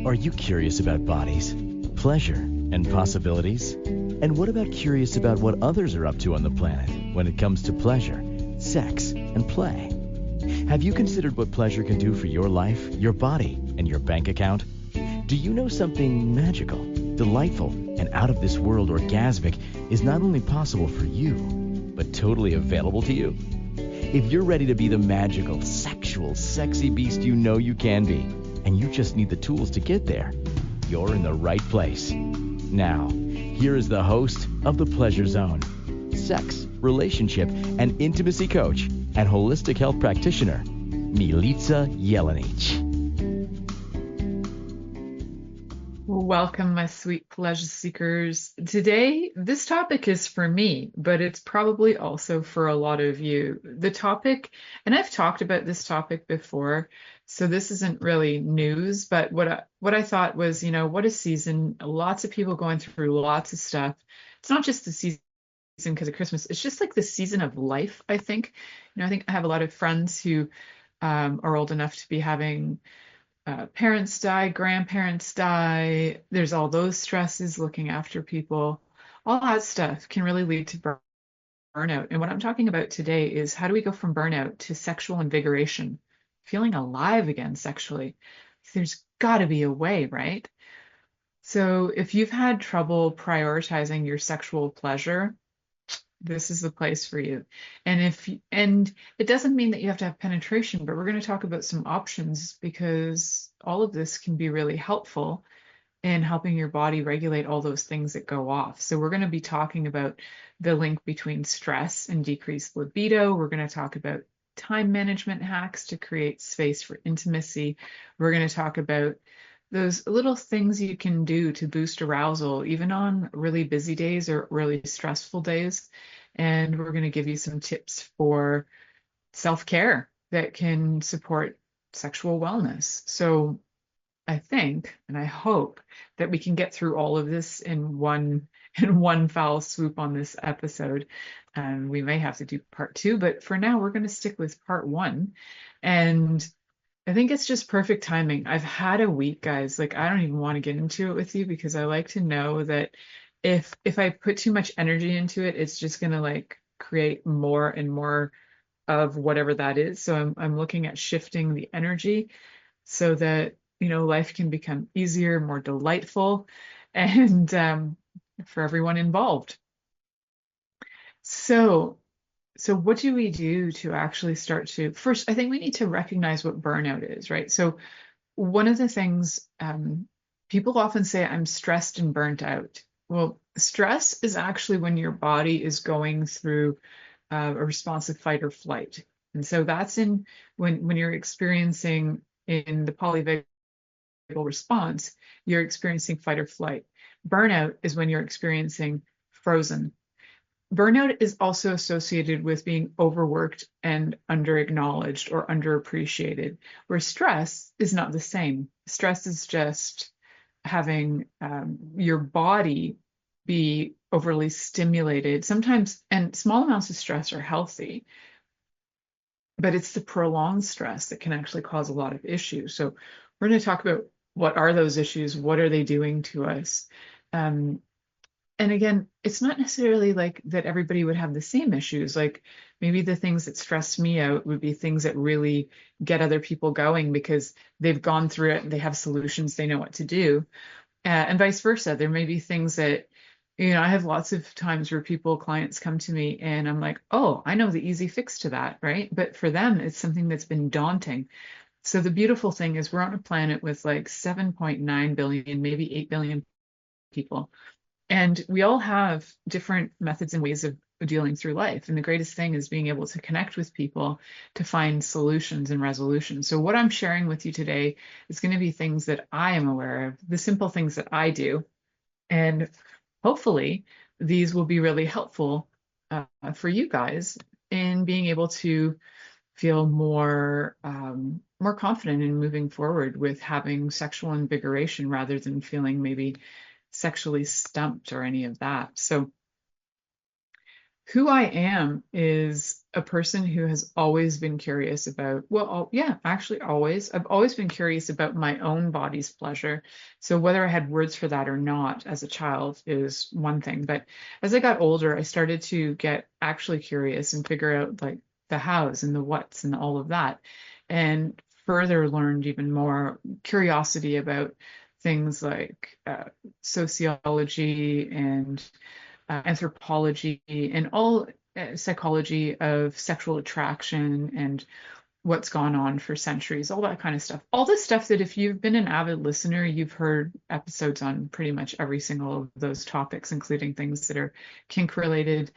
Are you curious about bodies, pleasure, and possibilities? And what about curious about what others are up to on the planet when it comes to pleasure, sex, and play? Have you considered what pleasure can do for your life, your body, and your bank account? Do you know something magical, delightful, and out of this world orgasmic is not only possible for you, but totally available to you? If you're ready to be the magical, sexual, sexy beast you know you can be, and you just need the tools to get there, you're in the right place. Now, here is the host of The Pleasure Zone, sex, relationship, and intimacy coach and holistic health practitioner, Milica Jelenic. Welcome, my sweet pleasure seekers. Today, this topic is for me, but it's probably also for a lot of you. The topic, and I've talked about this topic before, so this isn't really news, but what I thought was, what a season. Lots of people going through lots of stuff. It's not just the season because of Christmas. It's just like the season of life, I think. I think I have a lot of friends who are old enough to be having parents die, grandparents die. There's all those stresses, looking after people. All that stuff can really lead to burnout. And what I'm talking about today is how do we go from burnout to sexual invigoration, feeling alive again sexually? There's got to be a way, right? So if you've had trouble prioritizing your sexual pleasure, this is the place for you. And it doesn't mean that you have to have penetration, but we're going to talk about some options because all of this can be really helpful in helping your body regulate all those things that go off. So we're going to be talking about the link between stress and decreased libido. We're going to talk about time management hacks to create space for intimacy. We're going to talk about those little things you can do to boost arousal, even on really busy days or really stressful days. And we're going to give you some tips for self-care that can support sexual wellness. So I think, and I hope that we can get through all of this in one foul swoop on this episode. We may have to do part 2, but for now, we're going to stick with part 1. And I think it's just perfect timing. I've had a week, guys. Like, I don't even want to get into it with you because I like to know that if I put too much energy into it, it's just going to like create more and more of whatever that is. So I'm looking at shifting the energy so that, life can become easier, more delightful, and for everyone involved. So what do we do to actually start to, first, I think we need to recognize what burnout is, right? So one of the things people often say, I'm stressed and burnt out. Well, stress is actually when your body is going through a response of fight or flight. And so that's when you're experiencing in the polyvagal response, you're experiencing fight or flight. Burnout is when you're experiencing frozen. Burnout is also associated with being overworked and underacknowledged or underappreciated, where stress is not the same. Stress is just having your body be overly stimulated. Sometimes, and small amounts of stress are healthy, but it's the prolonged stress that can actually cause a lot of issues. So we're going to talk about what are those issues, what are they doing to us? And again, it's not necessarily like that everybody would have the same issues. Like maybe the things that stress me out would be things that really get other people going because they've gone through it and they have solutions, they know what to do. And vice versa. There may be things that, I have lots of times where clients come to me and I'm like, oh, I know the easy fix to that, right? But for them, it's something that's been daunting. So the beautiful thing is we're on a planet with like 7.9 billion, maybe 8 billion people. And we all have different methods and ways of dealing through life. And the greatest thing is being able to connect with people to find solutions and resolutions. So what I'm sharing with you today is going to be things that I am aware of, the simple things that I do. And hopefully these will be really helpful for you guys in being able to feel more confident in moving forward with having sexual invigoration rather than feeling maybe sexually stumped or any of that. So who I am is a person who has always been curious about, well, yeah, actually always. I've always been curious about my own body's pleasure. So whether I had words for that or not as a child is one thing. But as I got older, I started to get actually curious and figure out like the hows and the whats and all of that. And further learned even more curiosity about things like sociology and anthropology and all psychology of sexual attraction and what's gone on for centuries, all that kind of stuff. All the stuff that if you've been an avid listener, you've heard episodes on pretty much every single of those topics, including things that are kink related.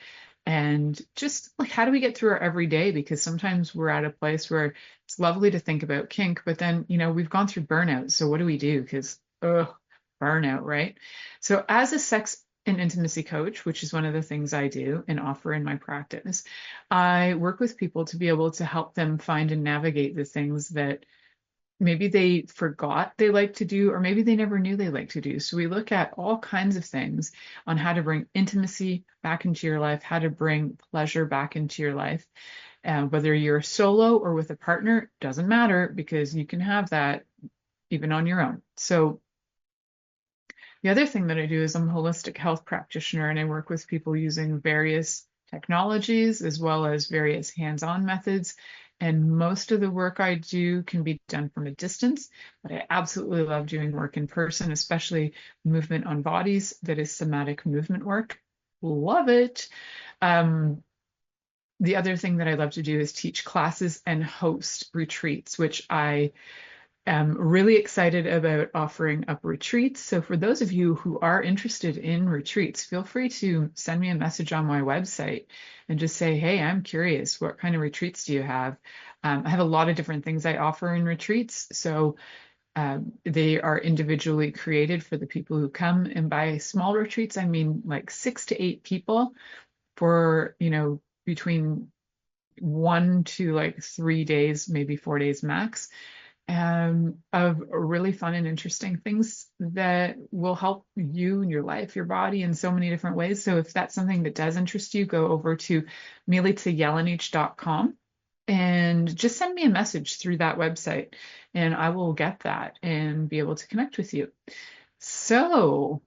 And just like, how do we get through our everyday? Because sometimes we're at a place where it's lovely to think about kink, but then, we've gone through burnout. So what do we do? Because, burnout, right? So as a sex and intimacy coach, which is one of the things I do and offer in my practice, I work with people to be able to help them find and navigate the things that maybe they forgot they like to do, or maybe they never knew they like to do. So we look at all kinds of things on how to bring intimacy back into your life, how to bring pleasure back into your life. Whether you're solo or with a partner, doesn't matter because you can have that even on your own. So the other thing that I do is I'm a holistic health practitioner and I work with people using various technologies as well as various hands-on methods. And most of the work I do can be done from a distance, but I absolutely love doing work in person, especially movement on bodies that is somatic movement work. Love it. Um, the other thing that I love to do is teach classes and host retreats, which I am really excited about offering up retreats. So for those of you who are interested in retreats, feel free to send me a message on my website and just say, hey, I'm curious, what kind of retreats do you have? I have a lot of different things I offer in retreats. So they are individually created for the people who come. And by small retreats, I mean like 6 to 8 people for, between 1 to like 3 days, maybe 4 days max, of really fun and interesting things that will help you and your life, your body in so many different ways. So if that's something that does interest you, go over to milicajelenic.com and just send me a message through that website and I will get that and be able to connect with you. So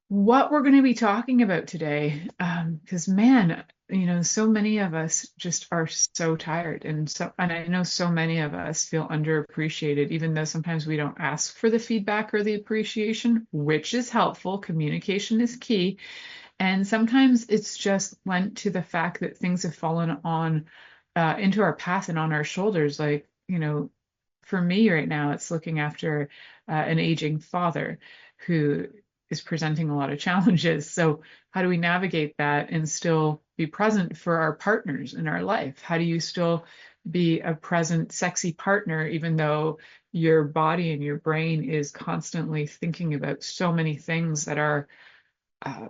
what we're going to be talking about today, because man, so many of us just are so tired, and I know so many of us feel underappreciated, even though sometimes we don't ask for the feedback or the appreciation, which is helpful. Communication is key, and sometimes it's just lent to the fact that things have fallen on into our path and on our shoulders, like for me right now, it's looking after an aging father who is presenting a lot of challenges. So, how do we navigate that and still be present for our partners in our life? How do you still be a present, sexy partner, even though your body and your brain is constantly thinking about so many things that are uh,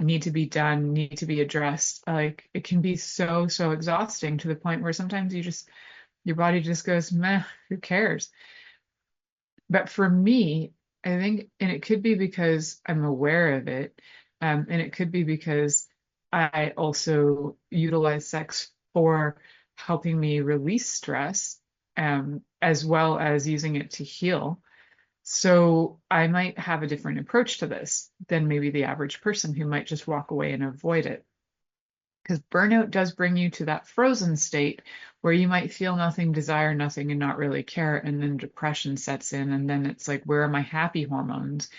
need to be done, need to be addressed? Like it can be so, so exhausting to the point where sometimes your body just goes, meh, who cares? But for me, I think, and it could be because I'm aware of it, and it could be because I also utilize sex for helping me release stress, as well as using it to heal. So I might have a different approach to this than maybe the average person who might just walk away and avoid it. Because burnout does bring you to that frozen state where you might feel nothing, desire nothing, and not really care. And then depression sets in. And then it's like, where are my happy hormones?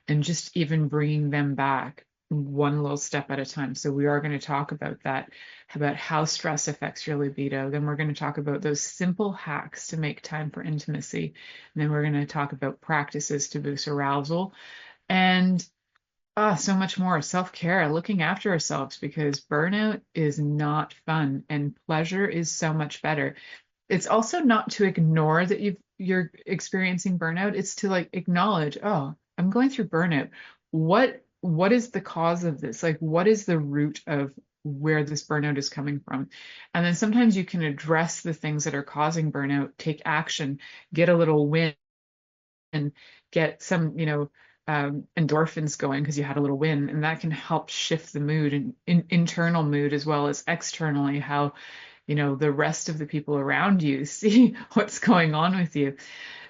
And just even bringing them back one little step at a time. So we are going to talk about that, about how stress affects your libido. Then we're going to talk about those simple hacks to make time for intimacy. And then we're going to talk about practices to boost arousal. And so much more. Self-care, looking after ourselves, because burnout is not fun and pleasure is so much better. It's also not to ignore that you're experiencing burnout. It's to like acknowledge, oh, I'm going through burnout. What is the cause of this? Like, what is the root of where this burnout is coming from? And then sometimes you can address the things that are causing burnout, take action, get a little win, and get some, endorphins going because you had a little win, and that can help shift the mood and internal mood as well as externally, how the rest of the people around you see what's going on with you.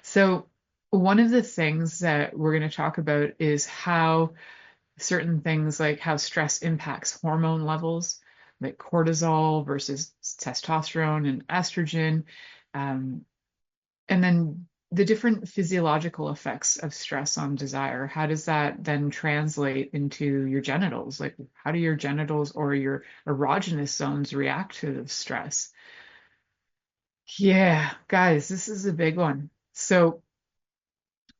So one of the things that we're going to talk about is how certain things, like how stress impacts hormone levels, like cortisol versus testosterone and estrogen, um, and then the different physiological effects of stress on desire. How does that then translate into your genitals? Like, how do your genitals or your erogenous zones react to the stress? Yeah, guys, this is a big one. So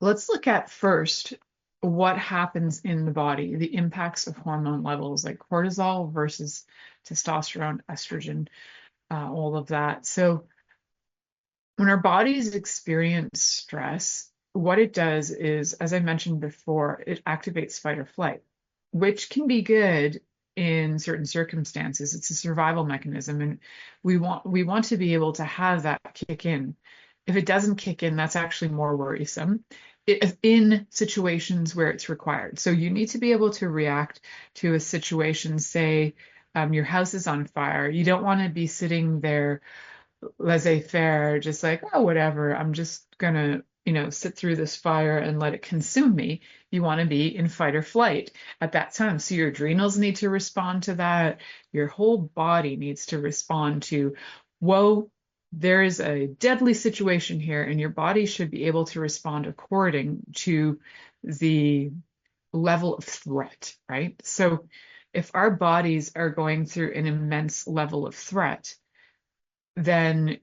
let's look at first what happens in the body, the impacts of hormone levels like cortisol versus testosterone, estrogen, all of that. So when our bodies experience stress, what it does is, as I mentioned before, it activates fight or flight, which can be good in certain circumstances. It's a survival mechanism, and we want to be able to have that kick in. If it doesn't kick in, that's actually more worrisome in situations where it's required. So you need to be able to react to a situation, say, your house is on fire. You don't want to be sitting there laissez-faire, just like, oh, whatever, I'm just gonna, sit through this fire and let it consume me. You want to be in fight or flight at that time. So your adrenals need to respond to that. Your whole body needs to respond to, whoa, there is a deadly situation here, and your body should be able to respond according to the level of threat, right? So if our bodies are going through an immense level of threat, then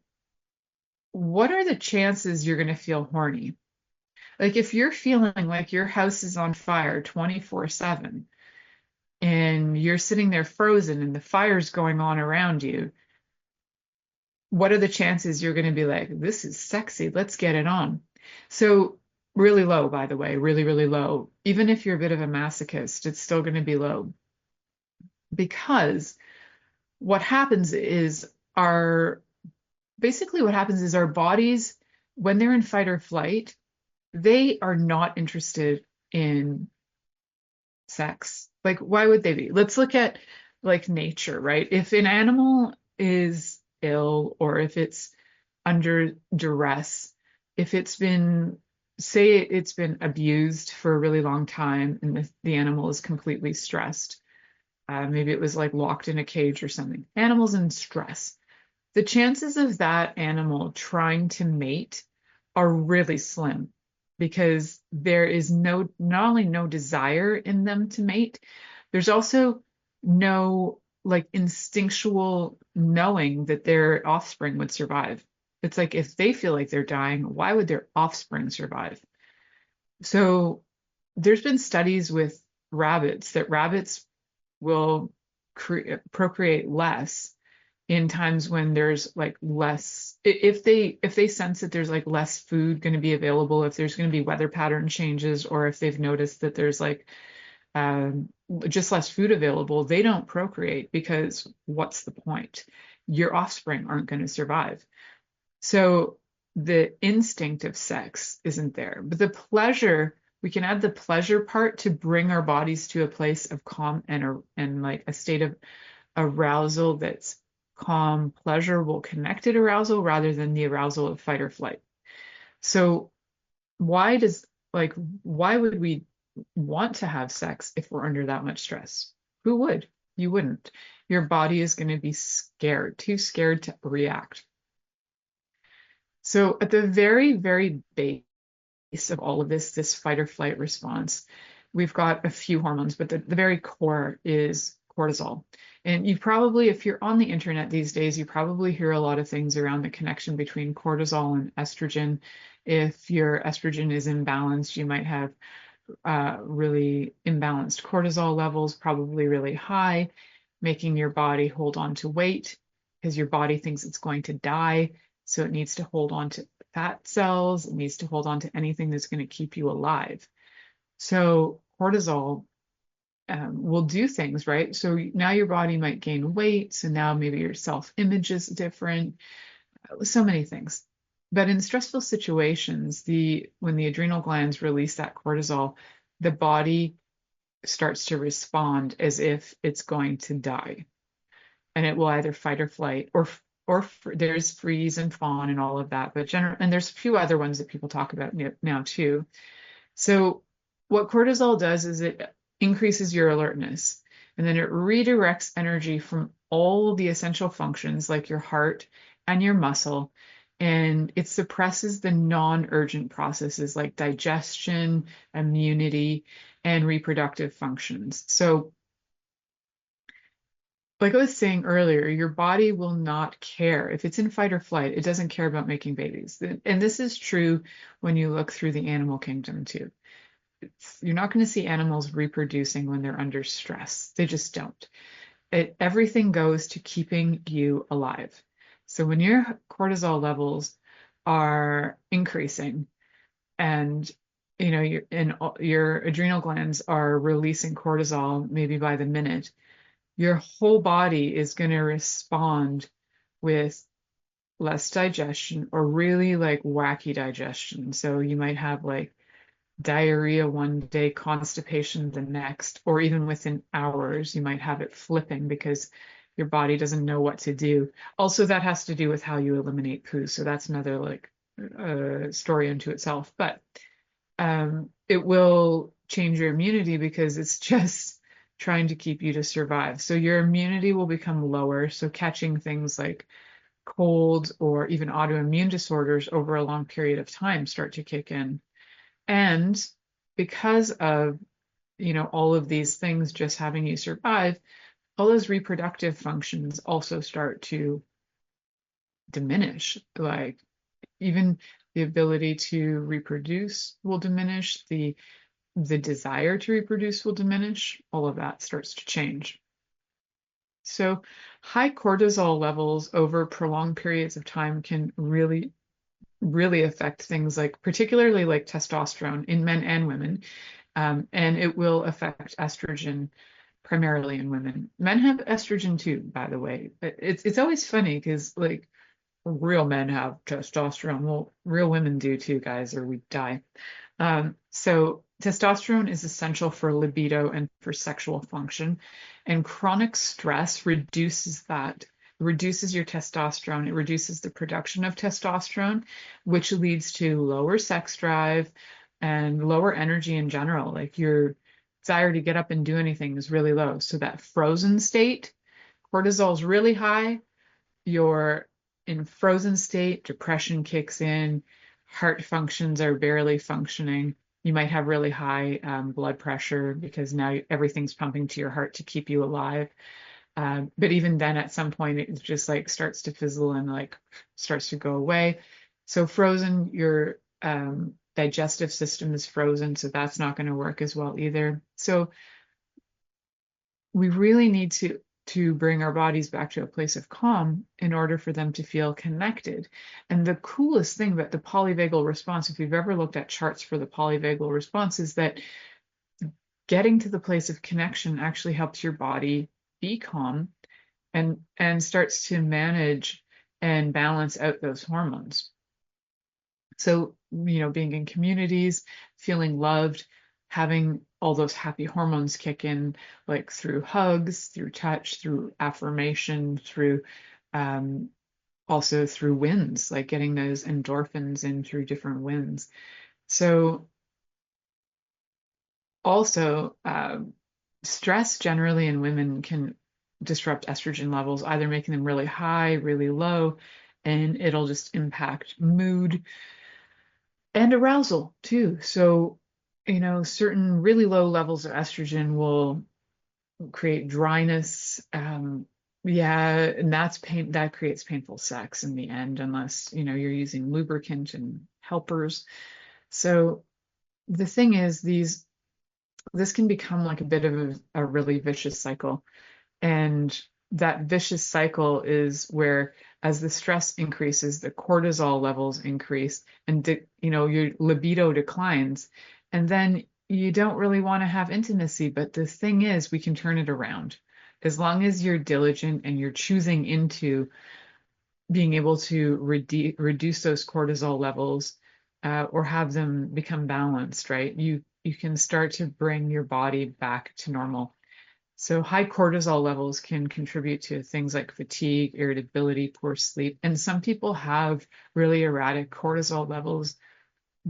what are the chances you're going to feel horny? Like if you're feeling like your house is on fire 24/7 and you're sitting there frozen and the fire's going on around you, what are the chances you're going to be like, this is sexy, let's get it on? So really low, by the way, really, really low. Even if you're a bit of a masochist, it's still going to be low, because what happens is our bodies, when they're in fight or flight, they are not interested in sex. Like, why would they be? Let's look at like nature, right? If an animal is ill or if it's under duress, if say it's been abused for a really long time and the animal is completely stressed, maybe it was like locked in a cage or something. Animals in stress, the chances of that animal trying to mate are really slim, because there is not only no desire in them to mate, there's also no like instinctual knowing that their offspring would survive. It's like if they feel like they're dying, why would their offspring survive? So there's been studies with rabbits that rabbits will procreate less in times when there's like less, if they sense that there's like less food going to be available, if there's going to be weather pattern changes, or if they've noticed that there's like um, just less food available, they don't procreate, because what's the point? Your offspring aren't going to survive. So the instinct of sex isn't there, but the pleasure, we can add the pleasure part to bring our bodies to a place of calm and like a state of arousal that's calm, pleasurable, connected arousal rather than the arousal of fight or flight. So why does why would we want to have sex if we're under that much stress? Who would? You wouldn't. Your body is going to be scared, too scared to react. So at the very, very base of all of this fight or flight response, we've got a few hormones, but the very core is cortisol. And you probably, if you're on the internet these days, you probably hear a lot of things around the connection between cortisol and estrogen. If your estrogen is imbalanced, you might have really imbalanced cortisol levels, probably really high, making your body hold on to weight because your body thinks it's going to die. So it needs to hold on to fat cells. It needs to hold on to anything that's going to keep you alive. So cortisol will do things, right? So now your body might gain weight. So now maybe your self-image is different. So many things. But in stressful situations, when the adrenal glands release that cortisol, the body starts to respond as if it's going to die. And it will either fight or flight, or there's freeze and fawn and all of that. But and there's a few other ones that people talk about now too. So what cortisol does is it increases your alertness, and then it redirects energy from all the essential functions like your heart and your muscle, and it suppresses the non-urgent processes like digestion, immunity, and reproductive functions. So like I was saying earlier, your body will not care. If it's in fight or flight, it doesn't care about making babies. And this is true when you look through the animal kingdom too. You're not going to see animals reproducing when they're under stress. They just don't. Everything goes to keeping you alive. So when your cortisol levels are increasing and your adrenal glands are releasing cortisol maybe by the minute, your whole body is going to respond with less digestion or really like wacky digestion. So you might have like diarrhea one day, constipation the next, or even within hours, you might have it flipping because your body doesn't know what to do. Also, that has to do with how you eliminate poo. So that's another like story unto itself. But it will change your immunity because it's just trying to keep you to survive. So your immunity will become lower. So catching things like colds or even autoimmune disorders over a long period of time start to kick in. And because of, all of these things just having you survive, all those reproductive functions also start to diminish. Like even the ability to reproduce will diminish, the desire to reproduce will diminish, all of that starts to change. So high cortisol levels over prolonged periods of time can really, really affect things like, particularly like testosterone in men and women. And it will affect estrogen primarily in women. Men have estrogen too, by the way. But it's always funny because like real men have testosterone. Well, real women do too, guys, or we die. So testosterone is essential for libido and for sexual function, and chronic stress reduces that. It reduces your testosterone. It reduces the production of testosterone, which leads to lower sex drive and lower energy in general. Like your desire to get up and do anything is really low. So that frozen state, cortisol is really high. You're in frozen state, depression kicks in, heart functions are barely functioning. You might have really high blood pressure because now everything's pumping to your heart to keep you alive. But even then, at some point, it just like starts to fizzle and like starts to go away. So frozen, your digestive system is frozen, so that's not going to work as well either. So we really need to bring our bodies back to a place of calm in order for them to feel connected. And the coolest thing about the polyvagal response, if you've ever looked at charts for the polyvagal response, is that getting to the place of connection actually helps your body be calm and starts to manage and balance out those hormones. So, being in communities, feeling loved, having all those happy hormones kick in, like through hugs, through touch, through affirmation, through also through wins, like getting those endorphins in through different wins. So also, stress generally in women can disrupt estrogen levels, either making them really high, really low, and it'll just impact mood and arousal too. So, certain really low levels of estrogen will create dryness. Yeah, and that creates painful sex in the end, unless, you're using lubricant and helpers. So the thing is, this can become like a bit of a really vicious cycle. And that vicious cycle is where, as the stress increases, the cortisol levels increase, and your libido declines, and then you don't really want to have intimacy. But the thing is, we can turn it around as long as you're diligent and you're choosing into being able to reduce those cortisol levels or have them become balanced, right? You can start to bring your body back to normal. So high cortisol levels can contribute to things like fatigue, irritability, poor sleep. And some people have really erratic cortisol levels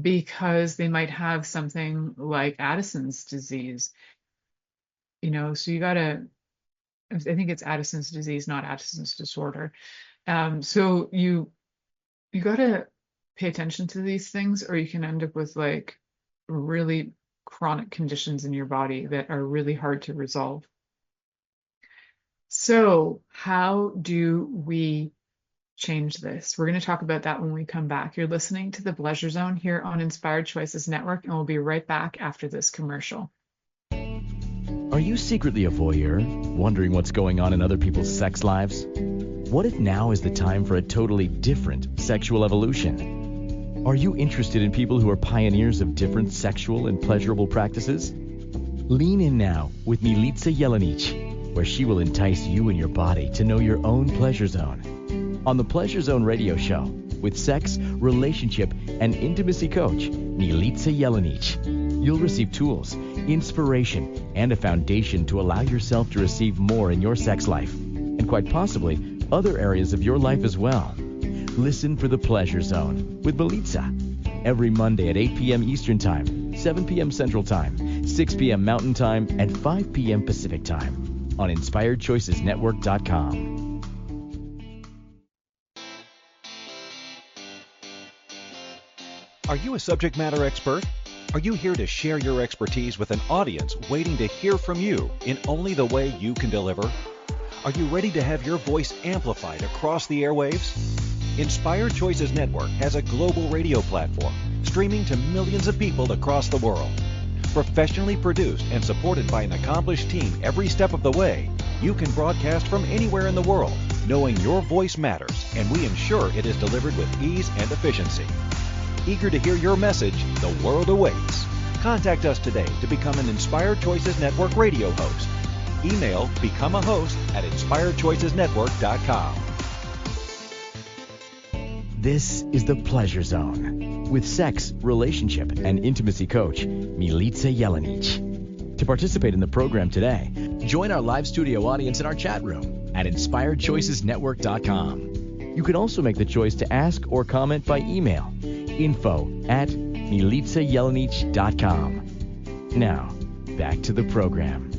because they might have something like Addison's disease. So you gotta, I think it's Addison's disease, not Addison's disorder. So you gotta pay attention to these things, or you can end up with like really chronic conditions in your body that are really hard to resolve. So, how do we change this? We're going to talk about that when we come back. You're listening to the Pleasure Zone here on Inspired Choices Network, and we'll be right back after this commercial. Are you secretly a voyeur, wondering what's going on in other people's sex lives? What if now is the time for a totally different sexual evolution? Are you interested in people who are pioneers of different sexual and pleasurable practices? Lean in now with Milica Jelenic, where she will entice you and your body to know your own pleasure zone. On the Pleasure Zone radio show, with sex, relationship, and intimacy coach, Milica Jelenic, you'll receive tools, inspiration, and a foundation to allow yourself to receive more in your sex life, and quite possibly other areas of your life as well. Listen for the Pleasure Zone with Milica every Monday at 8 p.m. Eastern Time, 7 p.m. Central Time, 6 p.m. Mountain Time, and 5 p.m. Pacific Time on InspiredChoicesNetwork.com. Are you a subject matter expert? Are you here to share your expertise with an audience waiting to hear from you in only the way you can deliver? Are you ready to have your voice amplified across the airwaves? Inspired Choices Network has a global radio platform streaming to millions of people across the world. Professionally produced and supported by an accomplished team every step of the way, you can broadcast from anywhere in the world, knowing your voice matters, and we ensure it is delivered with ease and efficiency. Eager to hear your message, the world awaits. Contact us today to become an Inspired Choices Network radio host. Email become a host at inspiredchoicesnetwork.com. This is the Pleasure Zone with sex, relationship, and intimacy coach, Milica Jelenic. To participate in the program today, join our live studio audience in our chat room at inspiredchoicesnetwork.com. You can also make the choice to ask or comment by email, info@milicajelenic.com. Now, back to the program.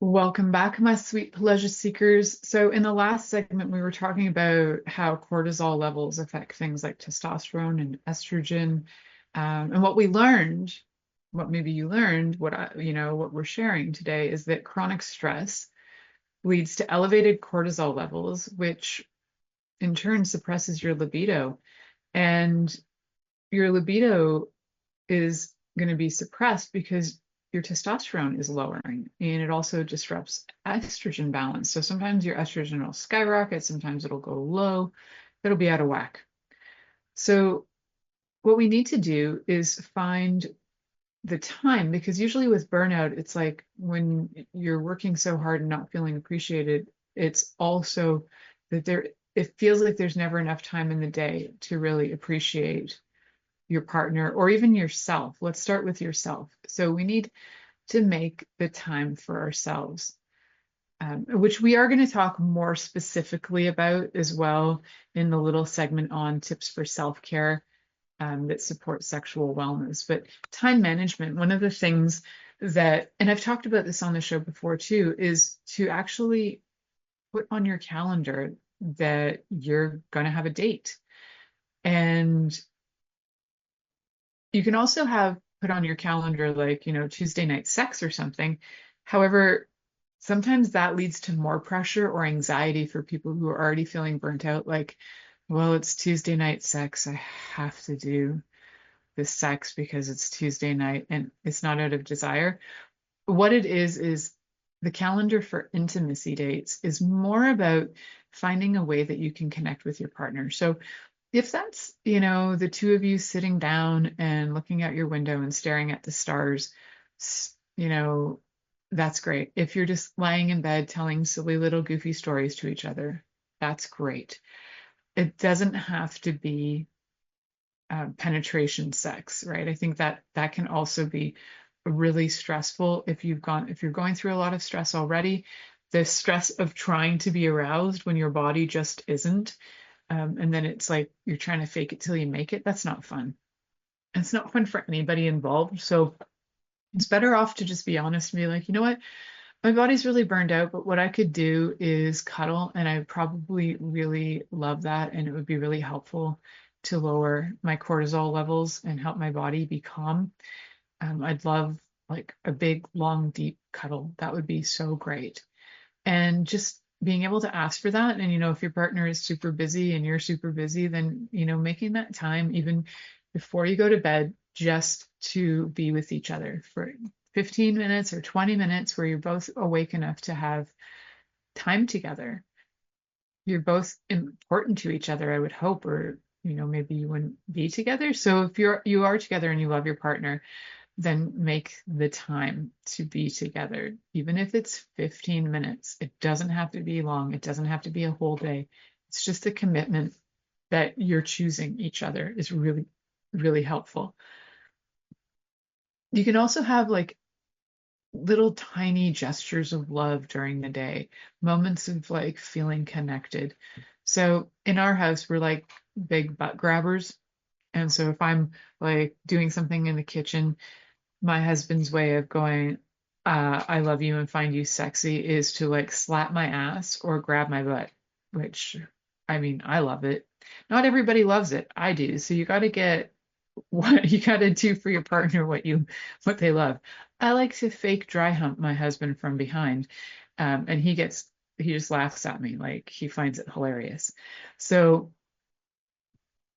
Welcome back, my sweet pleasure seekers. So in the last segment, we were talking about how cortisol levels affect things like testosterone and estrogen. And what we learned, what maybe you learned, what we're sharing today is that chronic stress leads to elevated cortisol levels, which in turn suppresses your libido. And your libido is going to be suppressed because your testosterone is lowering, and it also disrupts estrogen balance. So sometimes your estrogen will skyrocket, sometimes it'll go low, it'll be out of whack. So what we need to do is find the time, because usually with burnout, it's like when you're working so hard and not feeling appreciated, it's also that it feels like there's never enough time in the day to really appreciate your partner or even yourself. Let's start with yourself. So we need to make the time for ourselves, which we are going to talk more specifically about as well in the little segment on tips for self-care that support sexual wellness. But time management, one of the things that, and I've talked about this on the show before too, is to actually put on your calendar that you're going to have a date. And you can also have put on your calendar like, Tuesday night sex or something. However, sometimes that leads to more pressure or anxiety for people who are already feeling burnt out. Like, well, it's Tuesday night sex. I have to do this sex because it's Tuesday night, and it's not out of desire. What it is the calendar for intimacy dates is more about finding a way that you can connect with your partner. So if that's, the two of you sitting down and looking out your window and staring at the stars, that's great. If you're just lying in bed telling silly little goofy stories to each other, that's great. it doesn't have to be penetration sex, right? I think that that can also be really stressful if you're going through a lot of stress already. The stress of trying to be aroused when your body just isn't, and then it's like you're trying to fake it till you make it. That's not fun. It's not fun for anybody involved. So it's better off to just be honest and be like, you know what? My body's really burned out, but what I could do is cuddle, and I probably really love that, and it would be really helpful to lower my cortisol levels and help my body be calm. I'd love like a big, long, deep cuddle. That would be so great. And just being able to ask for that. And, if your partner is super busy and you're super busy, then, making that time even before you go to bed just to be with each other for 15 minutes or 20 minutes where you're both awake enough to have time together. You're both important to each other, I would hope, or, maybe you wouldn't be together. So if you are together and you love your partner, then make the time to be together, even if it's 15 minutes. It doesn't have to be long. It doesn't have to be a whole day. It's just a commitment that you're choosing each other is really, really helpful. You can also have like little tiny gestures of love during the day, moments of like feeling connected. So in our house, we're like big butt grabbers. And so if I'm like doing something in the kitchen, my husband's way of going, I love you and find you sexy is to like slap my ass or grab my butt, which I mean, I love it. Not everybody loves it. I do. So you got to get what you got to do for your partner, what they love. I like to fake dry hump my husband from behind. And he just laughs at me like he finds it hilarious. So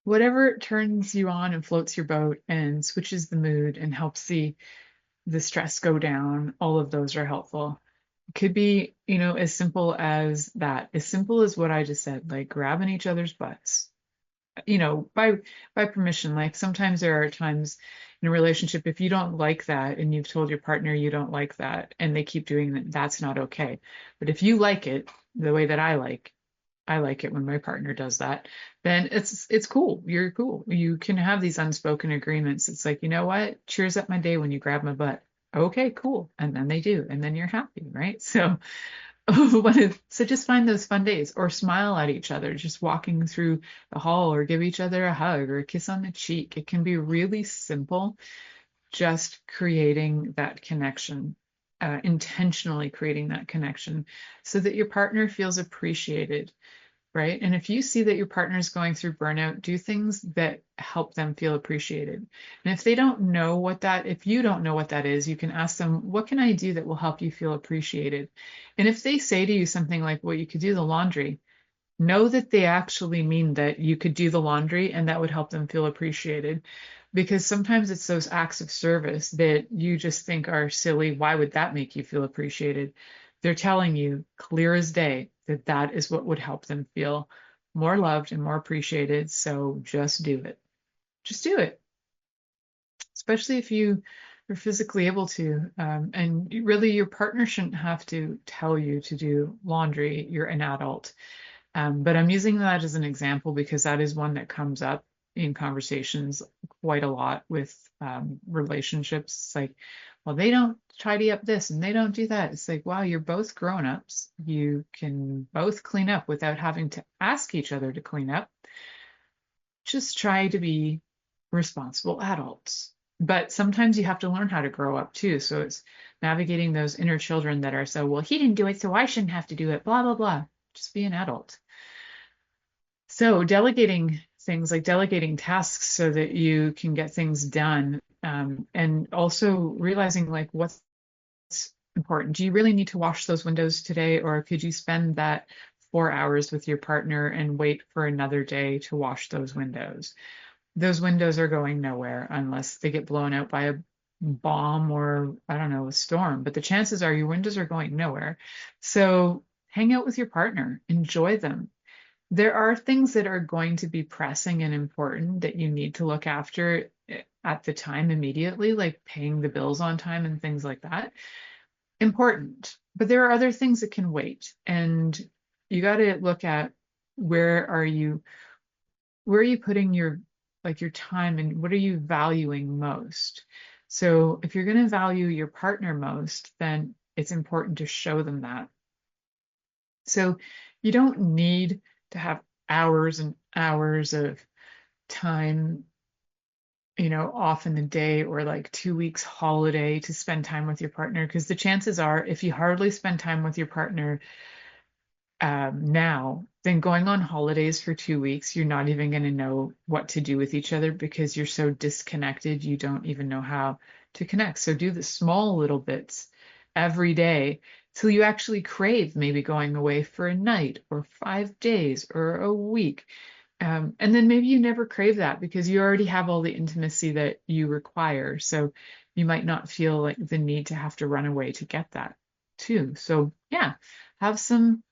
whatever turns you on and floats your boat and switches the mood and helps the stress go down, all of those are helpful. It could be, as simple as that, as simple as what I just said, like grabbing each other's butts, by permission. Like sometimes there are times in a relationship, if you don't like that and you've told your partner you don't like that and they keep doing that, that's not okay. But if you like it the way that I like it when my partner does that, then it's cool. You're cool. You can have these unspoken agreements. It's like, you know what? Cheers up my day when you grab my butt. Okay, cool. And then they do, and then you're happy, right? So so just find those fun days or smile at each other, just walking through the hall or give each other a hug or a kiss on the cheek. It can be really simple, just creating that connection, intentionally creating that connection so that your partner feels appreciated, right? And if you see that your partner is going through burnout, do things that help them feel appreciated. And if you don't know what that is, you can ask them, what can I do that will help you feel appreciated? And if they say to you something like, well, you could do the laundry, know that they actually mean that you could do the laundry and that would help them feel appreciated. Because sometimes it's those acts of service that you just think are silly. Why would that make you feel appreciated? They're telling you clear as day that that is what would help them feel more loved and more appreciated. So just do it. Just do it, especially if you are physically able to. And really, your partner shouldn't have to tell you to do laundry. You're an adult. But I'm using that as an example because that is one that comes up in conversations quite a lot with relationships. It's like, well, they don't tidy up this and they don't do that. It's like, wow, you're both grown-ups. You can both clean up without having to ask each other to clean up. Just try to be responsible adults. But sometimes you have to learn how to grow up too. So it's navigating those inner children that are so, well, he didn't do it, so I shouldn't have to do it, blah, blah, blah. Just be an adult. So delegating things like delegating tasks so that you can get things done, and also realizing like what's important. Do you really need to wash those windows today, or could you spend that 4 hours with your partner and wait for another day to wash those windows? Those windows are going nowhere unless they get blown out by a bomb or, I don't know, a storm. But the chances are your windows are going nowhere. So hang out with your partner, enjoy them. There are things that are going to be pressing and important that you need to look after at the time immediately, like paying the bills on time and things like that. Important. But there are other things that can wait. And you got to look at where are you where are you putting your time, and what are you valuing most? So if you're going to value your partner most, then it's important to show them that. So you don't need to have hours and hours of time, off in the day, or like 2 weeks holiday to spend time with your partner. Because the chances are, if you hardly spend time with your partner now, then going on holidays for 2 weeks, you're not even going to know what to do with each other because you're so disconnected, you don't even know how to connect. So do the small little bits every day till you actually crave maybe going away for a night or 5 days or a week. And then maybe you never crave that because you already have all the intimacy that you require. So you might not feel like the need to have to run away to get that too. So yeah, have some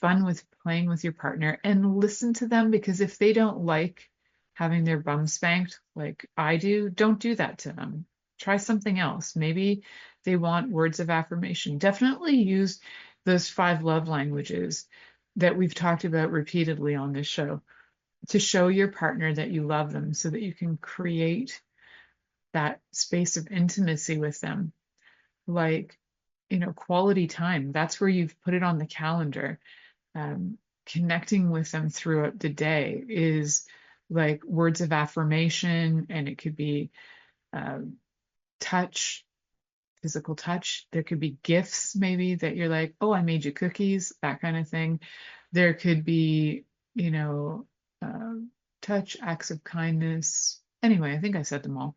fun with playing with your partner and listen to them, because if they don't like having their bum spanked like I do, don't do that to them. Try something else. Maybe they want words of affirmation. Definitely use those 5 love languages that we've talked about repeatedly on this show to show your partner that you love them, so that you can create that space of intimacy with them. Like, quality time. That's where you've put it on the calendar. Connecting with them throughout the day is like words of affirmation, and it could be touch, physical touch. There could be gifts, maybe that you're like, oh, I made you cookies, that kind of thing. There could be, uh, touch, acts of kindness. Anyway, I think I said them all.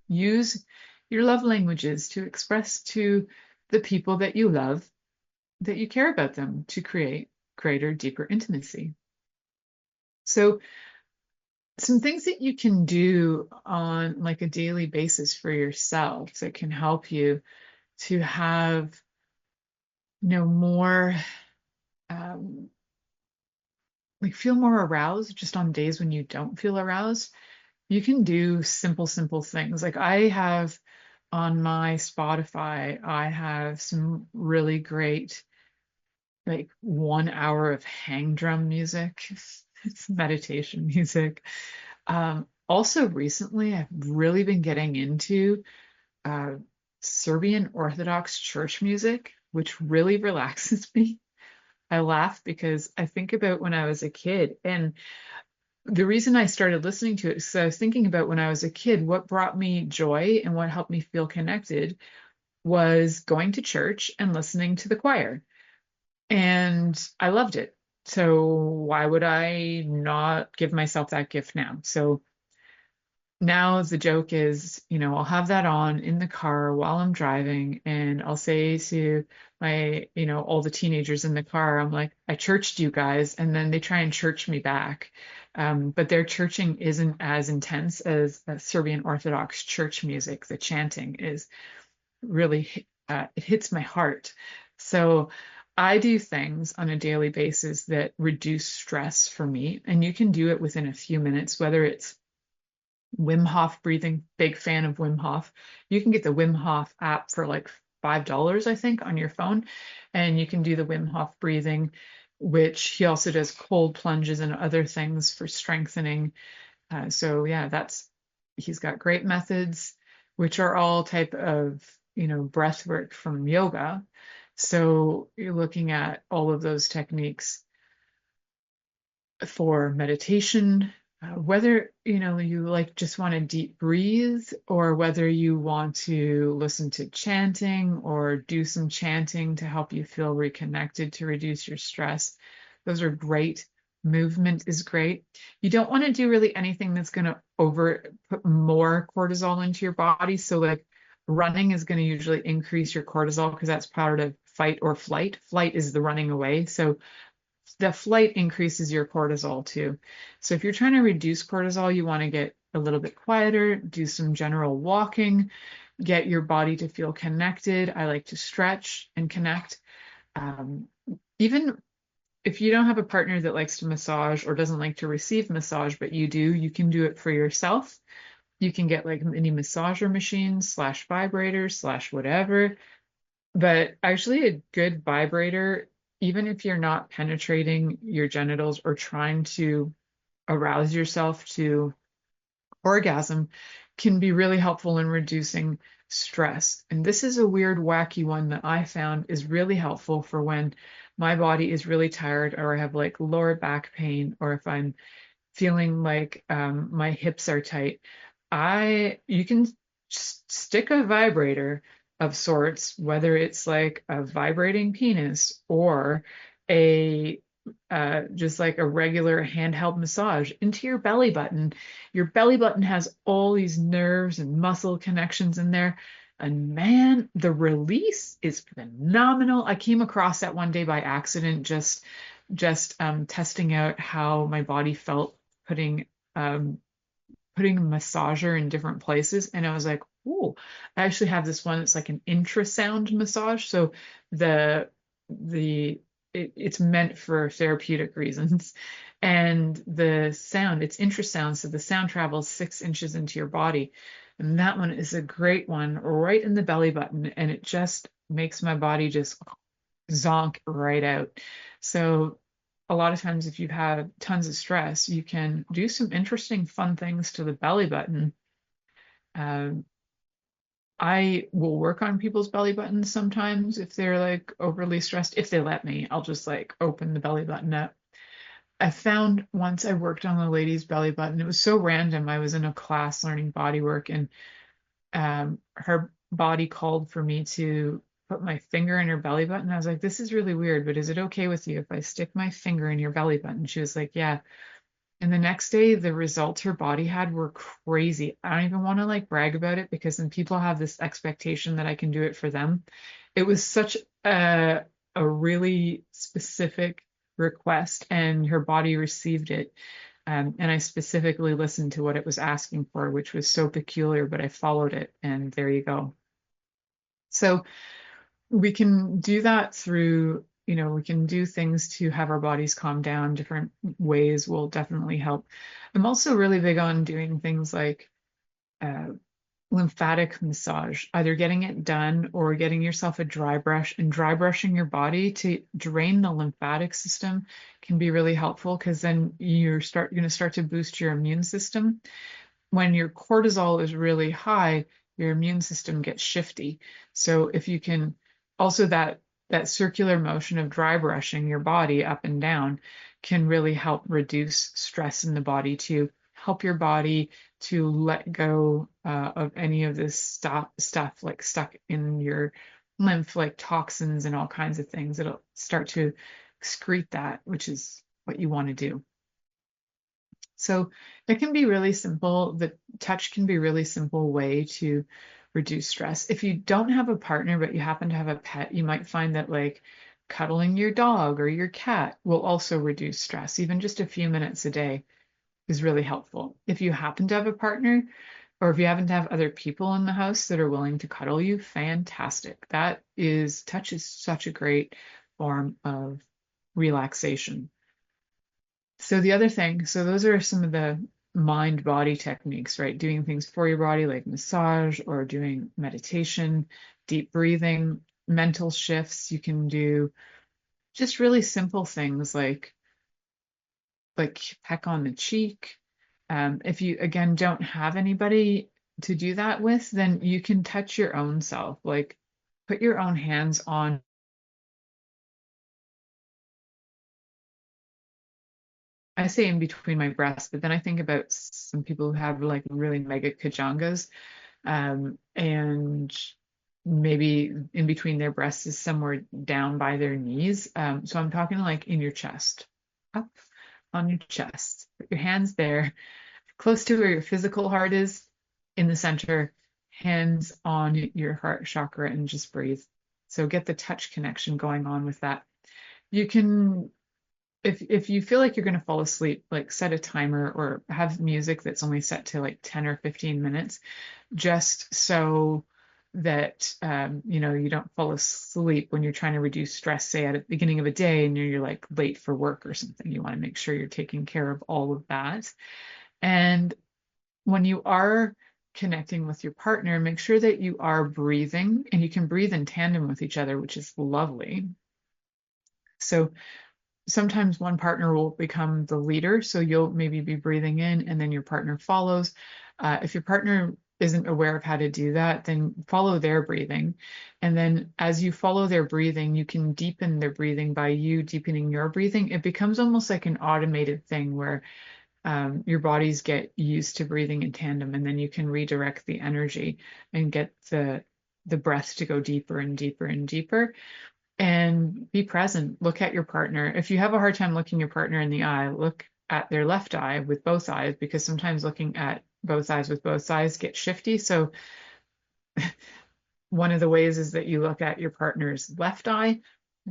Use your love languages to express to the people that you love that you care about them, to create greater, deeper intimacy. So some things that you can do on like a daily basis for yourself that can help you to have, more, like feel more aroused just on days when you don't feel aroused. You can do simple things. Like I have on my Spotify, I have some really great, like 1 hour of hang drum music. It's meditation music. Also recently, I've really been getting into uh, Serbian Orthodox church music, which really relaxes me. I laugh because I think about when I was a kid, and the reason I started listening to it is because I was thinking about when I was a kid, what brought me joy and what helped me feel connected was going to church and listening to the choir. And I loved it. So why would I not give myself that gift now? So now the joke is, I'll have that on in the car while I'm driving, and I'll say to my, all the teenagers in the car, I'm like, I churched you guys, and then they try and church me back. But their churching isn't as intense as Serbian Orthodox church music. The chanting is really, it hits my heart. So I do things on a daily basis that reduce stress for me, and you can do it within a few minutes, whether it's Wim Hof breathing. Big fan of Wim Hof. You can get the Wim Hof app for like $5, I think, on your phone, and you can do the Wim Hof breathing, which he also does cold plunges and other things for strengthening. So yeah, he's got great methods, which are all type of, breath work from yoga. So you're looking at all of those techniques for meditation, whether you like just want to deep breathe, or whether you want to listen to chanting or do some chanting to help you feel reconnected to reduce your stress. Those are great. Movement is great. You don't want to do really anything that's going to put more cortisol into your body. So like running is going to usually increase your cortisol because that's part of fight or flight. Flight is the running away. So the flight increases your cortisol too. So if you're trying to reduce cortisol, you want to get a little bit quieter, do some general walking, get your body to feel connected. I like to stretch and connect. Even if you don't have a partner that likes to massage or doesn't like to receive massage, but you do, you can do it for yourself. You can get like mini massager machines / vibrators / whatever. But actually a good vibrator, even if you're not penetrating your genitals or trying to arouse yourself to orgasm can be really helpful in reducing stress. And this is a weird, wacky one that I found is really helpful for when my body is really tired, or I have like lower back pain, or if I'm feeling like my hips are tight. You can stick a vibrator of sorts, whether it's like a vibrating penis or a just like a regular handheld massage into your belly button. Your belly button has all these nerves and muscle connections in there. And man, the release is phenomenal. I came across that one day by accident, just testing out how my body felt putting putting a massager in different places, and I was like, "Ooh!" I actually have this one. It's like an infrasound massage, so the the it's meant for therapeutic reasons, and the sound, it's infrasound, so the sound travels 6 inches into your body, and that one is a great one right in the belly button, and it just makes my body just zonk right out. So a lot of times if you've had tons of stress, you can do some interesting, fun things to the belly button. Um, I will work on people's belly buttons sometimes if they're like overly stressed. If they let me, I'll just like open the belly button up. I found once I worked on a lady's belly button. It was so random. I was in a class learning body work, and her body called for me to put my finger in her belly button. I was like, this is really weird, but is it okay with you if I stick my finger in your belly button? She was like, yeah. And the next day, the results her body had were crazy. I don't even want to like brag about it, because then people have this expectation that I can do it for them. It was such a really specific request, and her body received it. And I specifically listened to what it was asking for, which was so peculiar, but I followed it, and there you go. So we can do that through, we can do things to have our bodies calm down. Different ways will definitely help. I'm also really big on doing things like uh, lymphatic massage, either getting it done or getting yourself a dry brush, and dry brushing your body to drain the lymphatic system can be really helpful, because then you're going to start to boost your immune system. When your cortisol is really high, your immune system gets shifty. So if you can also, that circular motion of dry brushing your body up and down can really help reduce stress in the body, to help your body to let go of any of this stuff like stuck in your lymph, like toxins and all kinds of things. It'll start to excrete that, which is what you want to do. So it can be really simple. The touch can be a really simple way to reduce stress. If you don't have a partner, but you happen to have a pet, you might find that like cuddling your dog or your cat will also reduce stress. Even just a few minutes a day is really helpful. If you happen to have a partner, or if you happen to have other people in the house that are willing to cuddle you, fantastic. Touch is such a great form of relaxation. So the other thing, so those are some of the mind body techniques, right? Doing things for your body like massage, or doing meditation, deep breathing, mental shifts. You can do just really simple things like peck on the cheek. If you again don't have anybody to do that with, then you can touch your own self, like put your own hands on. I say in between my breasts, but then I think about some people who have like really mega kajangas, and maybe in between their breasts is somewhere down by their knees. So I'm talking like in your chest, up on your chest. Put your hands there, close to where your physical heart is, in the center, hands on your heart chakra, and just breathe. So get the touch connection going on with that. You can, if you feel like you're going to fall asleep, like set a timer or have music that's only set to like 10 or 15 minutes, just so that you don't fall asleep when you're trying to reduce stress, say at the beginning of a day and you're like late for work or something. You want to make sure you're taking care of all of that. And when you are connecting with your partner, make sure that you are breathing, and you can breathe in tandem with each other, which is lovely. So sometimes one partner will become the leader. So you'll maybe be breathing in and then your partner follows. If your partner isn't aware of how to do that, then follow their breathing. And then as you follow their breathing, you can deepen their breathing by you deepening your breathing. It becomes almost like an automated thing where your bodies get used to breathing in tandem, and then you can redirect the energy and get the breath to go deeper and deeper and deeper. And be present. Look at your partner. If you have a hard time looking your partner in the eye, look at their left eye with both eyes, because sometimes looking at both eyes with both eyes gets shifty. So one of the ways is that you look at your partner's left eye.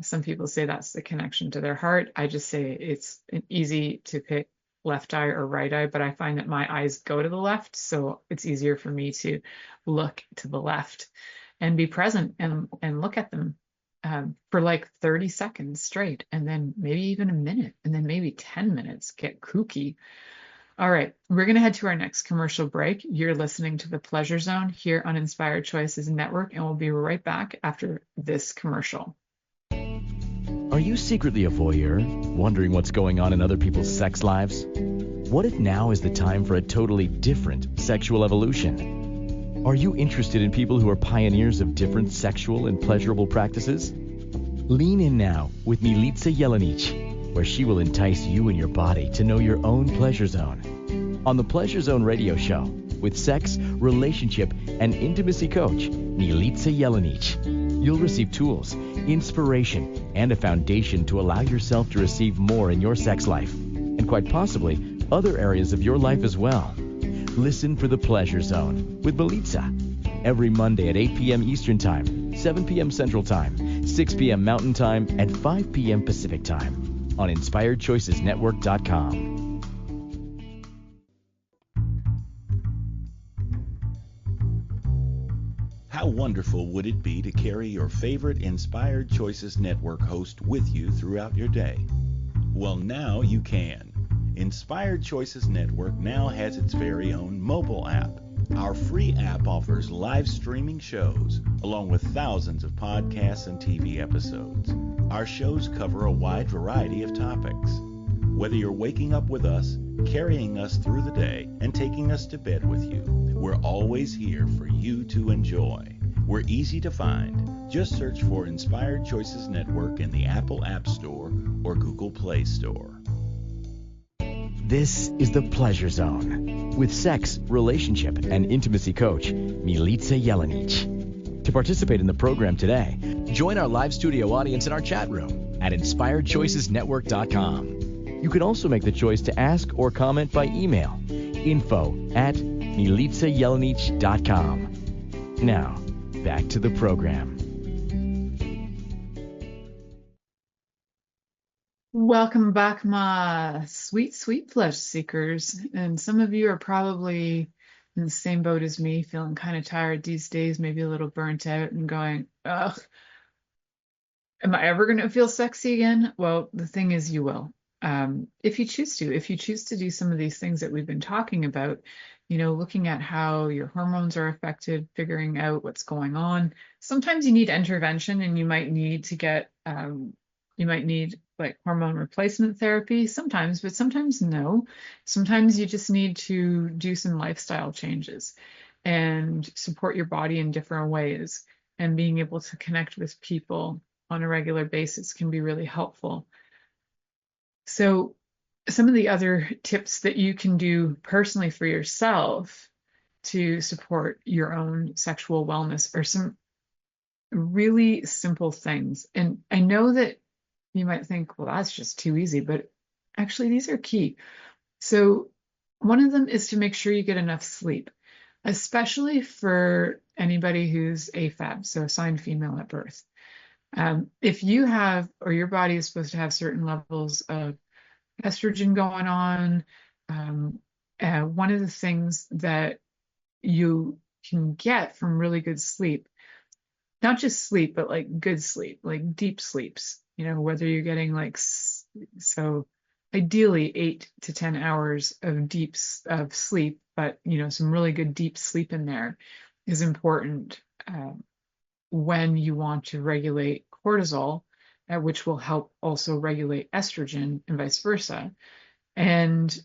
Some people say that's the connection to their heart. I just say it's easy to pick left eye or right eye, but I find that my eyes go to the left, so it's easier for me to look to the left and be present and look at them for like 30 seconds straight, and then maybe even a minute, and then maybe 10 minutes. Get kooky. All right, we're going to head to our next commercial break. You're listening to The Pleasure Zone here on Inspired Choices Network, and we'll be right back after this commercial. Are you secretly a voyeur, wondering what's going on in other people's sex lives? What if now is the time for a totally different sexual evolution? Are you interested in people who are pioneers of different sexual and pleasurable practices? Lean in now with Milica Jelenic, where she will entice you and your body to know your own pleasure zone. On the Pleasure Zone radio show, with sex, relationship, and intimacy coach, Milica Jelenic, you'll receive tools, inspiration, and a foundation to allow yourself to receive more in your sex life, and quite possibly other areas of your life as well. Listen for The Pleasure Zone with Milica every Monday at 8 p.m. Eastern Time, 7 p.m. Central Time, 6 p.m. Mountain Time, and 5 p.m. Pacific Time on InspiredChoicesNetwork.com. How wonderful would it be to carry your favorite Inspired Choices Network host with you throughout your day? Well, now you can. Inspired Choices Network now has its very own mobile app. Our free app offers live streaming shows, along with thousands of podcasts and TV episodes. Our shows cover a wide variety of topics. Whether you're waking up with us, carrying us through the day, and taking us to bed with you, we're always here for you to enjoy. We're easy to find. Just search for Inspired Choices Network in the Apple App Store or Google Play Store. This is The Pleasure Zone with sex, relationship, and intimacy coach, Milica Jelenic. To participate in the program today, join our live studio audience in our chat room at InspiredChoicesNetwork.com. You can also make the choice to ask or comment by email, info@MilicaJelenic.com. Now, back to the program. Welcome back, my sweet, sweet pleasure seekers. And some of you are probably in the same boat as me, feeling kind of tired these days, maybe a little burnt out and going, ugh, am I ever going to feel sexy again? Well, the thing is, you will. If you choose to do some of these things that we've been talking about, looking at how your hormones are affected, figuring out what's going on. Sometimes you need intervention and you might need to get, like hormone replacement therapy sometimes, but sometimes no. Sometimes you just need to do some lifestyle changes and support your body in different ways. And being able to connect with people on a regular basis can be really helpful. So some of the other tips that you can do personally for yourself to support your own sexual wellness are some really simple things. And I know that you might think, well, that's just too easy, but actually these are key. So one of them is to make sure you get enough sleep, especially for anybody who's AFAB, so assigned female at birth. If you have, or your body is supposed to have certain levels of estrogen going on, one of the things that you can get from really good sleep, not just sleep, but like good sleep, like deep sleeps, whether you're getting so ideally 8 to 10 hours of of sleep, but some really good deep sleep in there is important when you want to regulate cortisol which will help also regulate estrogen and vice versa. And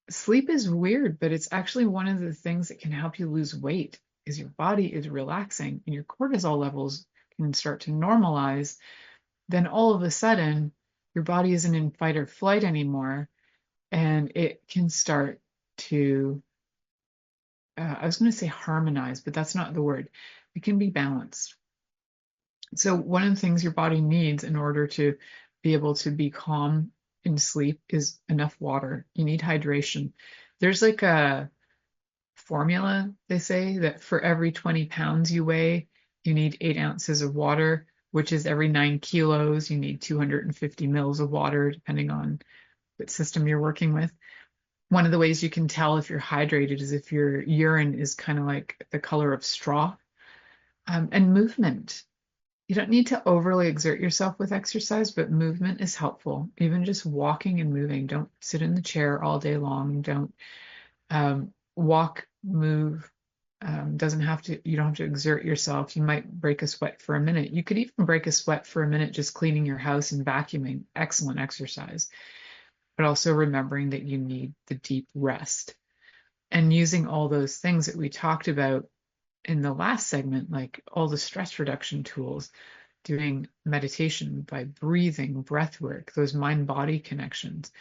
sleep is weird, but it's actually one of the things that can help you lose weight, is your body is relaxing and your cortisol levels can start to normalize. Then all of a sudden, your body isn't in fight or flight anymore, and it can start to, I was going to say harmonize, but that's not the word. It can be balanced. So one of the things your body needs in order to be able to be calm in sleep is enough water. You need hydration. There's like a formula, they say, that for every 20 pounds you weigh, you need 8 ounces of water, which is every 9 kilos, you need 250 mils of water, depending on what system you're working with. One of the ways you can tell if you're hydrated is if your urine is kind of like the color of straw. And movement. You don't need to overly exert yourself with exercise, but movement is helpful. Even just walking and moving. Don't sit in the chair all day long. Don't walk, move. You don't have to exert yourself. You might break a sweat for a minute. You could even break a sweat for a minute just cleaning your house and vacuuming. Excellent exercise. But also remembering that you need the deep rest. And using all those things that we talked about in the last segment, like all the stress reduction tools, doing meditation by breathing, breath work, those mind-body connections.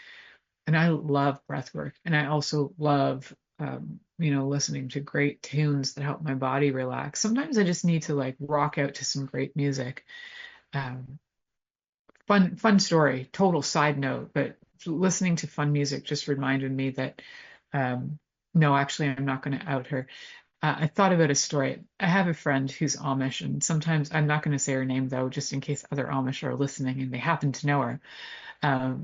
And I love breath work. And I also love, listening to great tunes that help my body relax. Sometimes I just need to like rock out to some great music. Fun story, total side note, but listening to fun music just reminded me that, no, actually, I'm not going to out her. I thought about a story. I have a friend who's Amish, and sometimes I'm not going to say her name though, just in case other Amish are listening and they happen to know her.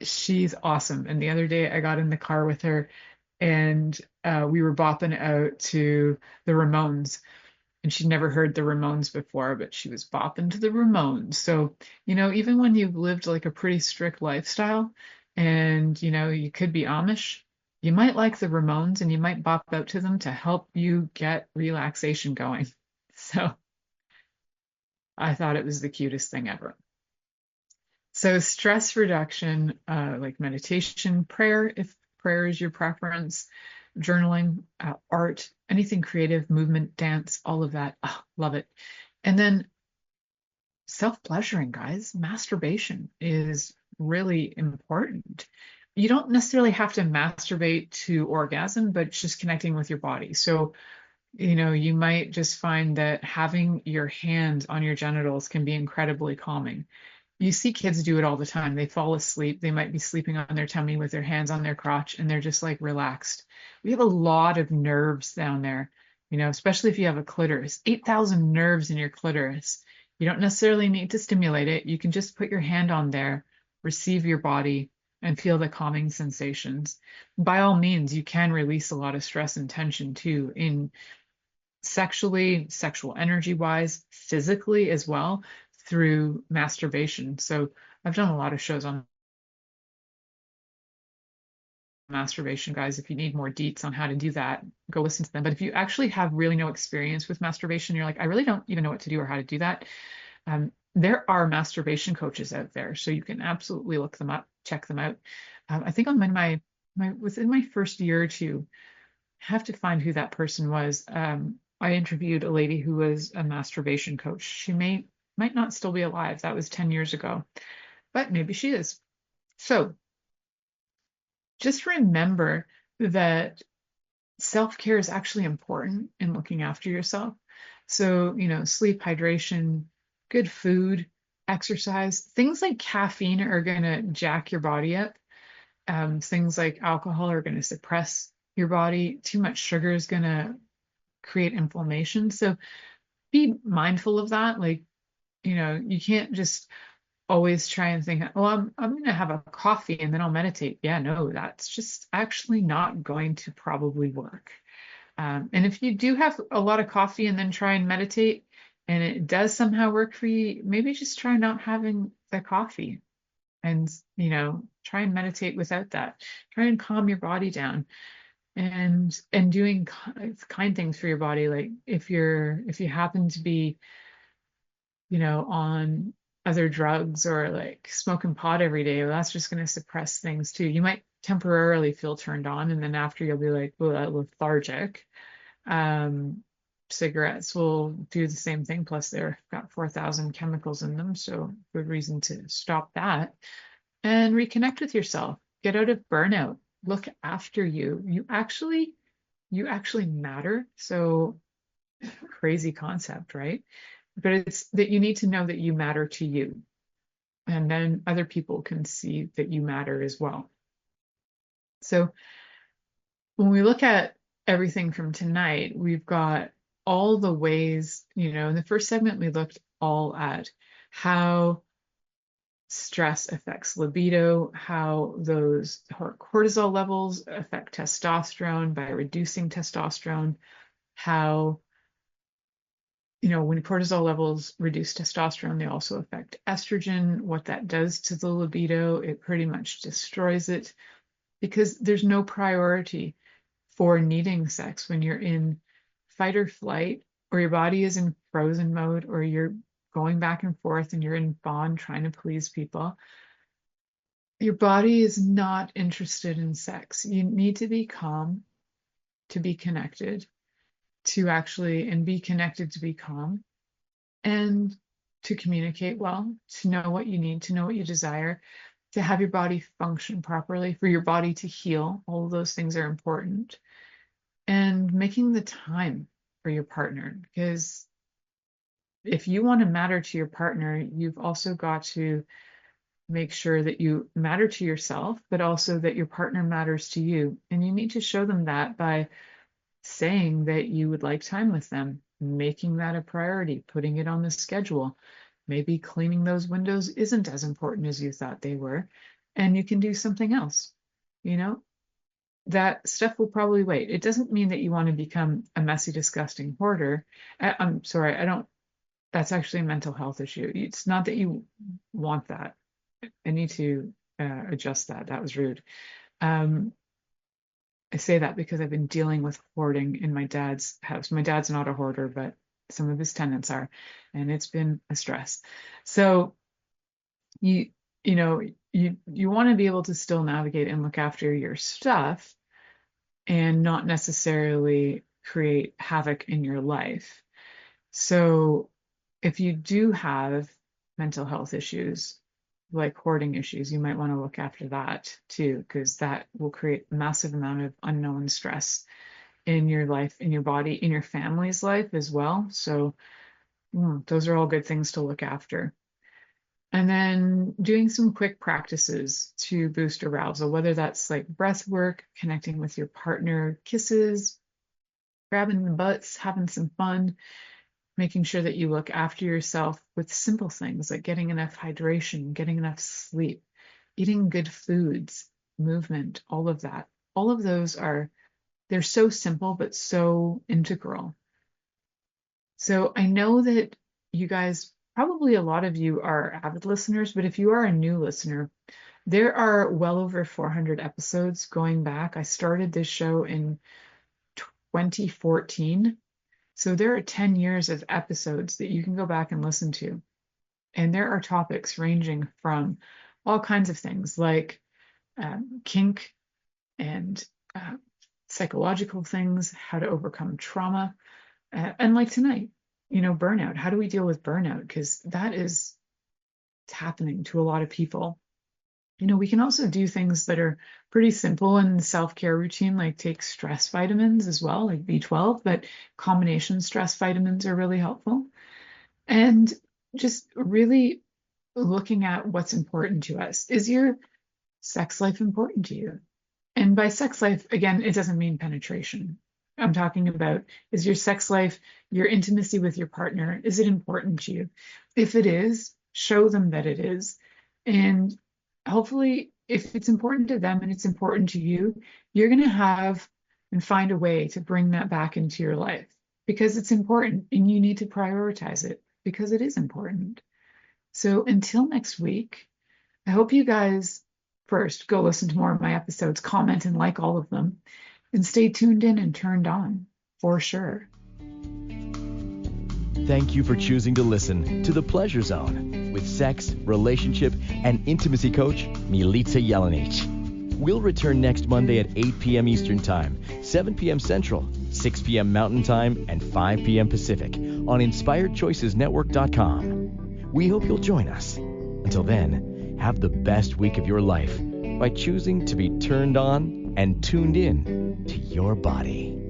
She's awesome. And the other day I got in the car with her and we were bopping out to the Ramones. And she'd never heard the Ramones before, but she was bopping to the Ramones. So, even when you've lived like a pretty strict lifestyle and, you could be Amish, you might like the Ramones and you might bop out to them to help you get relaxation going. So I thought it was the cutest thing ever. So stress reduction, like meditation, prayer, if prayer is your preference, journaling, art, anything creative, movement, dance, all of that. Oh, love it. And then self-pleasuring, guys. Masturbation is really important. You don't necessarily have to masturbate to orgasm, but it's just connecting with your body. So, you might just find that having your hands on your genitals can be incredibly calming. You see kids do it all the time. They fall asleep. They might be sleeping on their tummy with their hands on their crotch and they're just like relaxed. We have a lot of nerves down there, especially if you have a clitoris. 8,000 nerves in your clitoris. You don't necessarily need to stimulate it. You can just put your hand on there, receive your body, and feel the calming sensations. By all means, you can release a lot of stress and tension too, in sexually, sexual energy wise, physically as well, through masturbation. So I've done a lot of shows on masturbation, guys. If you need more deets on how to do that, go listen to them. But if you actually have really no experience with masturbation, you're like, I really don't even know what to do or how to do that. There are masturbation coaches out there, so you can absolutely look them up, check them out. I think on my within my first year or two, I have to find who that person was. I interviewed a lady who was a masturbation coach. She might not still be alive. That was 10 years ago, but maybe she is. So just remember that self-care is actually important in looking after yourself. So, sleep, hydration, good food, exercise, things like caffeine are going to jack your body up. Things like alcohol are going to suppress your body. Too much sugar is going to create inflammation. So be mindful of that. Like, you can't just always try and think, oh, I'm going to have a coffee and then I'll meditate. Yeah, no, that's just actually not going to probably work. And if you do have a lot of coffee and then try and meditate and it does somehow work for you, maybe just try not having the coffee and, try and meditate without that. Try and calm your body down and doing kind things for your body. Like if you happen to be, on other drugs or like smoking pot every day, well, that's just going to suppress things too. You might temporarily feel turned on, and then after you'll be like, well, lethargic. Cigarettes will do the same thing, plus they've got 4,000 chemicals in them, so good reason to stop that and reconnect with yourself. Get out of burnout. Look after you. You actually matter. So crazy concept, right? But it's that you need to know that you matter to you, and then other people can see that you matter as well. So when we look at everything from tonight, we've got all the ways, in the first segment, we looked all at how stress affects libido, how those cortisol levels affect testosterone by reducing testosterone, how, when cortisol levels reduce testosterone, they also affect estrogen, what that does to the libido. It pretty much destroys it because there's no priority for needing sex when you're in fight or flight, or your body is in frozen mode, or you're going back and forth and you're in bond trying to please people. Your body is not interested in sex. You need to be calm to be connected, and be connected to be calm, and to communicate well, to know what you need, to know what you desire, to have your body function properly, for your body to heal. All of those things are important. And making the time for your partner, because if you want to matter to your partner, you've also got to make sure that you matter to yourself, but also that your partner matters to you. And you need to show them that by saying that you would like time with them, making that a priority, putting it on the schedule. Maybe cleaning those windows isn't as important as you thought they were, and you can do something else. That stuff will probably wait. It doesn't mean that you want to become a messy, disgusting hoarder. I'm sorry, that's actually a mental health issue. It's not that you want that. I need to adjust that. That was rude. I say that because I've been dealing with hoarding in my dad's house. My dad's not a hoarder, but some of his tenants are, and it's been a stress. So you want to be able to still navigate and look after your stuff and not necessarily create havoc in your life. So if you do have mental health issues, like hoarding issues, you might want to look after that too, because that will create a massive amount of unknown stress in your life, in your body, in your family's life as well. So those are all good things to look after. And then doing some quick practices to boost arousal, whether that's like breath work, connecting with your partner, kisses, grabbing the butts, having some fun, making sure that you look after yourself with simple things like getting enough hydration, getting enough sleep, eating good foods, movement, all of that. All of those they're so simple, but so integral. So I know that you guys, probably a lot of you are avid listeners, but if you are a new listener, there are well over 400 episodes going back. I started this show in 2014. So there are 10 years of episodes that you can go back and listen to. And there are topics ranging from all kinds of things like kink and psychological things, how to overcome trauma, and like tonight, burnout. How do we deal with burnout? Because it's happening to a lot of people. We can also do things that are pretty simple in the self-care routine, like take stress vitamins as well, like B12, but combination stress vitamins are really helpful. And just really looking at what's important to us. Is your sex life important to you? And by sex life, again, it doesn't mean penetration. I'm talking about, is your sex life, your intimacy with your partner, is it important to you? If it is, show them that it is. And hopefully, if it's important to them and it's important to you, you're going to have and find a way to bring that back into your life because it's important and you need to prioritize it because it is important. So until next week, I hope you guys first go listen to more of my episodes, comment and like all of them, and stay tuned in and turned on for sure. Thank you for choosing to listen to The Pleasure Zone with sex, relationship, and intimacy coach, Milica Jelenic. We'll return next Monday at 8 p.m. Eastern Time, 7 p.m. Central, 6 p.m. Mountain Time, and 5 p.m. Pacific on InspiredChoicesNetwork.com. We hope you'll join us. Until then, have the best week of your life by choosing to be turned on and tuned in to your body.